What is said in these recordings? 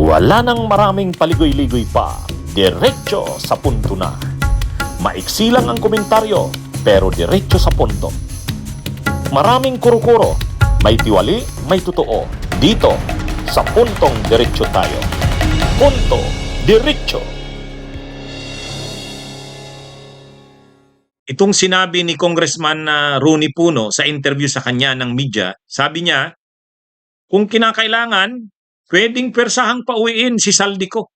Wala nang maraming paligoy-ligoy pa, diretso sa punto na. Maiksi lang ang komentaryo, pero diretso sa punto. Maraming kuro-kuro, may tiwali, may totoo. Dito, sa puntong diretso tayo. Punto, diretso. Itong sinabi ni Congressman Rooney Puno sa interview sa kanya ng media, sabi niya, kung kinakailangan, pwedeng persahang pauwiin si Saldico,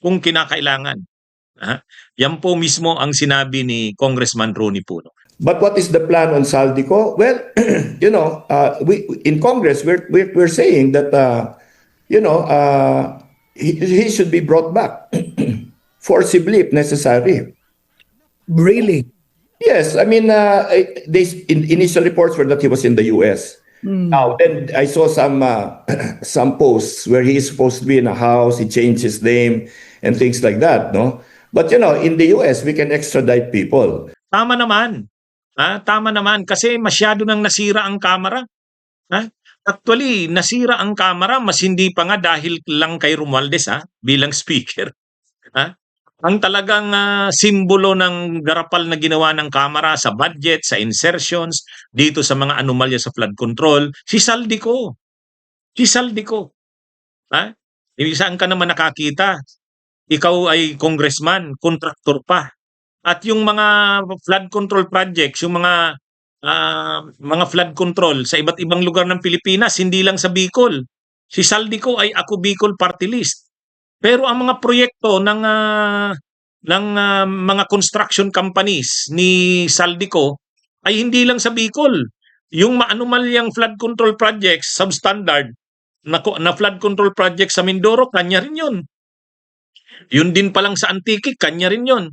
kung kinakailangan. Yan po mismo ang sinabi ni Congressman Rooney Puno. But what is the plan on Saldico? Well, we in Congress we're saying that he should be brought back forcibly if necessary. Really? Yes, I mean, initial reports were that he was in the U.S. Now, then I saw some posts where he is supposed to be in a house. He changed his name and things like that, no? But in the U.S. we can extradite people. Tama naman. Tama naman kasi masyado nang nasira ang kamera. Actually, nasira ang kamera mas hindi pa nga dahil lang kay Romualdez bilang speaker. Ang talagang simbolo ng garapal na ginawa ng Kamara sa budget, sa insertions, dito sa mga anomalya sa flood control, si Saldico. Si Saldico. Saan ka naman nakakita? Ikaw ay congressman, kontraktor pa. At yung mga flood control projects, yung mga flood control sa iba't ibang lugar ng Pilipinas, hindi lang sa Bicol. Si Saldico ay Ako Bicol Party List. Pero ang mga proyekto ng mga construction companies ni Saldico ay hindi lang sa Bicol. Yung maanumalyang flood control projects, substandard, na flood control projects sa Mindoro, kanya rin yun. Yun din palang sa Antique, kanya rin yun.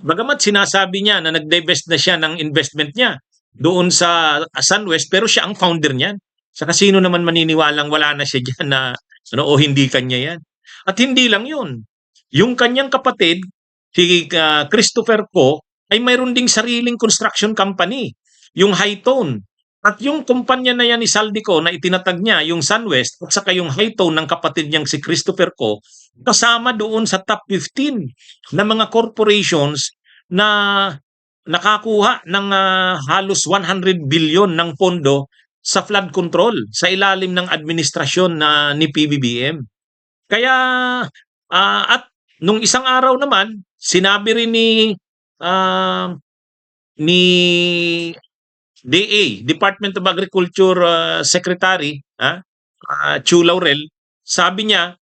Bagamat sinasabi niya na nag-divest na siya ng investment niya doon sa SunWest, pero siya ang founder niyan. Saka sino naman maniniwalang wala na siya dyan o hindi kanya yan. At hindi lang yun. Yung kanyang kapatid, si Christopher Ko, ay mayroon ding sariling construction company, yung Hightone. At yung kumpanya na yan ni Saldico na itinatag niya, yung SunWest, at saka yung Hightone ng kapatid niyang si Christopher Ko, kasama doon sa top 15 na mga corporations na nakakuha ng halos 100 billion ng pondo sa flood control sa ilalim ng administrasyon ni PBBM. Kaya at nung isang araw naman, sinabi rin ni DA, Department of Agriculture Secretary, Chu Laurel, sabi niya,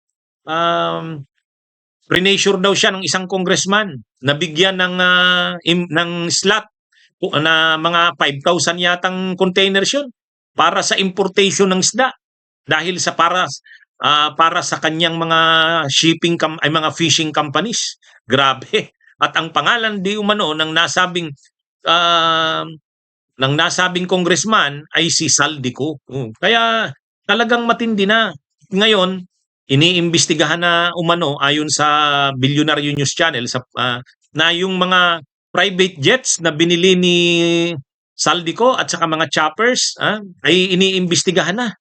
pre-nature daw siya ng isang congressman na bigyan ng slot na mga 5,000 yatang containers yun para sa importation ng isda dahil sa para sa kanyang mga mga fishing companies. Grabe. At ang pangalan di umano ng nasabing congressman ay si Saldico. Kaya talagang matindi na. Ngayon, iniimbestigahan na umano ayon sa Billionaire News Channel na yung mga private jets na binili ni Saldico at saka mga choppers ay iniimbestigahan na.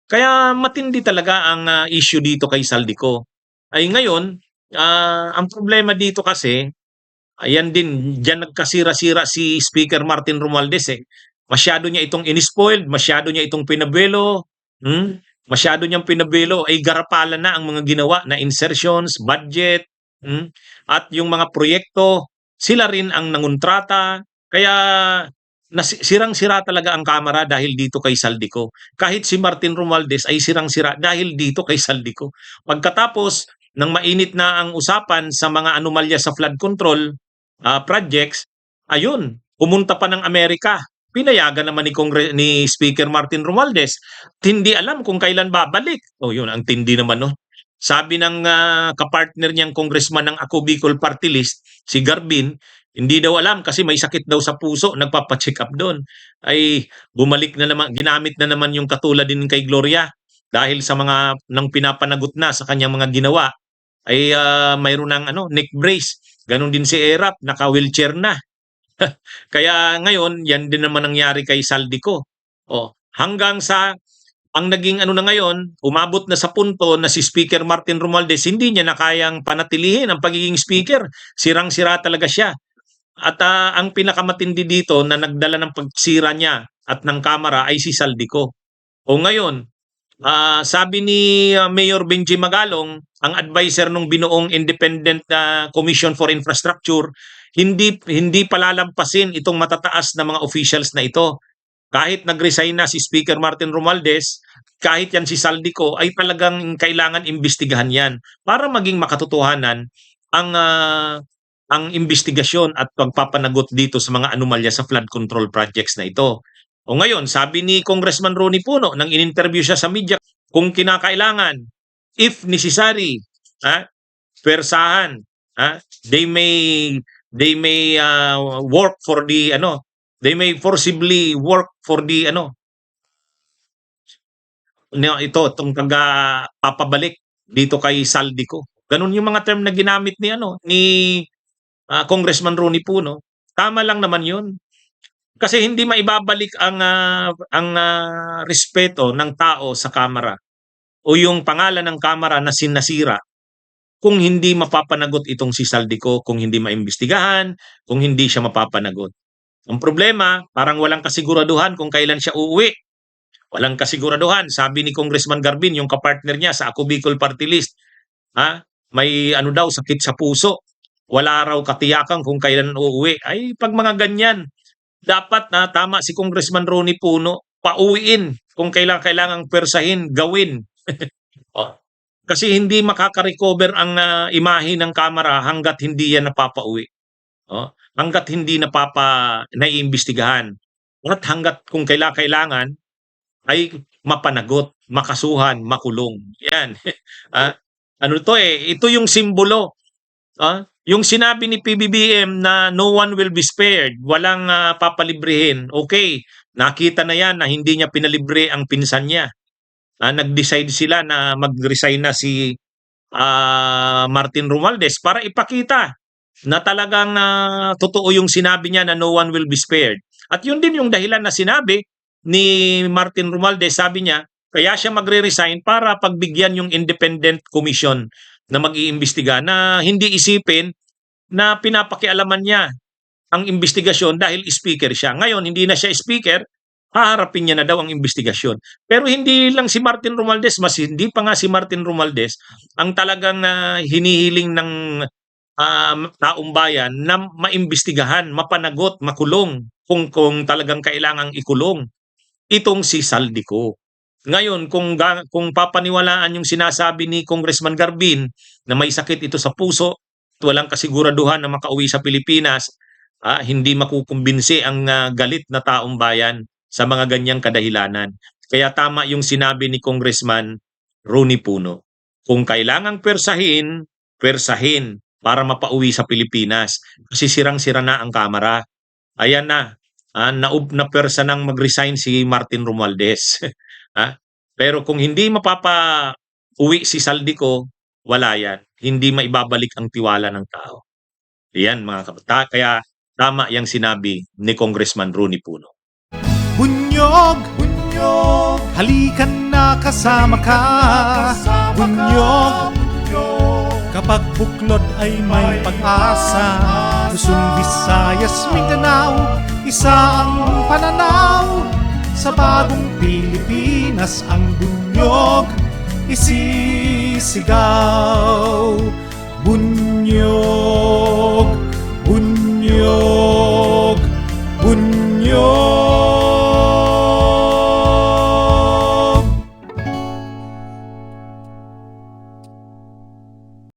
Kaya matindi talaga ang issue dito kay Saldico. Ay ngayon, ang problema dito kasi, ayan din, diyan nagkasira-sira si Speaker Martin Romualdez. Masyado niya itong inispoiled, masyado niya itong pinabelo, masyado niyang pinabelo, ay garapalan na ang mga ginawa na insertions, budget, at yung mga proyekto, sila rin ang nangontrata. Kaya sirang-sira talaga ang Kamara dahil dito kay Saldico. Kahit si Martin Romualdez ay sirang-sira dahil dito kay Saldico. Pagkatapos ng mainit na ang usapan sa mga anomalya sa flood control projects, ayun, pumunta pa ng Amerika. Pinayagan naman ni Speaker Martin Romualdez. Hindi alam kung kailan babalik. Yun, ang tindi naman, no? Sabi ng kapartner niyang congressman ng Ako Bicol Party List, si Garbin, hindi daw alam kasi may sakit daw sa puso, nagpapacheck up doon. Ay bumalik na naman, ginamit na naman yung katulad din kay Gloria dahil sa mga nang pinapanagot na sa kanyang mga ginawa ay mayroon ng neck brace. Ganon din si Erap, naka-wheelchair na. Kaya ngayon, yan din naman nangyari kay Saldico. Hanggang sa ang naging ano na ngayon, umabot na sa punto na si Speaker Martin Romualdez hindi niya na kayang panatilihin ang pagiging speaker. Sirang-sira talaga siya. At ang pinakamatindi dito na nagdala ng pagsira niya at ng Kamara ay si Saldico. O ngayon, sabi ni Mayor Benji Magalong, ang advisor ng binuong Independent Commission for Infrastructure, hindi palalampasin itong matataas na mga officials na ito. Kahit nag-resign na si Speaker Martin Romualdez, kahit yan si Saldico, ay talagang kailangan imbestigahan yan para maging makatotohanan ang investigasyon at pagpapanagot dito sa mga anomalya sa flood control projects na ito. O ngayon, sabi ni Congressman Ronnie Puno nang in-interview siya sa media, kung kinakailangan, if necessary, persahan, they may work for the they may forcibly work for the itong papabalik dito kay Saldico. Ganun yung mga term na ginamit ni Congressman Ronnie Puno. Tama lang naman 'yun. Kasi hindi maibabalik ang respeto ng tao sa Kamara o yung pangalan ng Kamara na sinasira kung hindi mapapanagot itong si Saldico, kung hindi maimbestigahan, kung hindi siya mapapanagot. Ang problema, parang walang kasiguraduhan kung kailan siya uuwi. Walang kasiguraduhan. Sabi ni Congressman Garbin, yung kapartner niya sa Ako Bicol Party List, may daw sakit sa puso. Wala raw katiyakan kung kailan uuwi. Ay, pag mga ganyan, dapat na tama si Congressman Ronnie Puno, pauwiin kung kailangang persahin, gawin. Kasi hindi makaka-recover ang imahe ng Kamara hanggat hindi yan napapauwi. Hanggat hindi naiimbestigahan. At hanggat kung kailangan ay mapanagot, makasuhan, makulong. Yan. Ito yung simbolo. Yung sinabi ni PBBM na no one will be spared, walang papalibrihin. Okay, nakita na yan na hindi niya pinalibre ang pinsan niya. Nag-decide sila na mag-resign na si Martin Romualdez para ipakita na talagang totoo yung sinabi niya na no one will be spared. At yun din yung dahilan na sinabi ni Martin Romualdez, sabi niya, kaya siya magre-resign para pagbigyan yung independent commission na mag-iimbestiga na hindi isipin na pinapakialaman niya ang investigasyon dahil speaker siya. Ngayon, hindi na siya speaker, haharapin niya na daw ang investigasyon. Pero hindi lang si Martin Romualdez, mas hindi pa nga si Martin Romualdez ang talagang hinihiling ng taong bayan na maimbestigahan, mapanagot, makulong kung talagang kailangang ikulong. Itong si Saldico. Ngayon, kung papaniwalaan yung sinasabi ni Congressman Garbin na may sakit ito sa puso at walang kasiguraduhan na makauwi sa Pilipinas, hindi makukumbinsi ang galit na taong bayan sa mga ganyang kadahilanan. Kaya tama yung sinabi ni Congressman Ronnie Puno. Kung kailangang persahin para mapauwi sa Pilipinas kasi sirang-sira na ang Kamara. Ayan na. Napersa nang mag-resign si Martin Romualdez. Pero kung hindi mapapa-uwi si Saldico, wala yan. Hindi maibabalik ang tiwala ng tao. Yan mga kapatid. Kaya tama yung sinabi ni Congressman Ronnie Puno. Bunyog, halikan na kasama ka. Bunyog, kapag buklod ay may pag-asa. Luzon, Visayas, Mindanao, isa ang pananaw. Sa bagong Pilipinas ang bunyog isisigaw. Bunyog.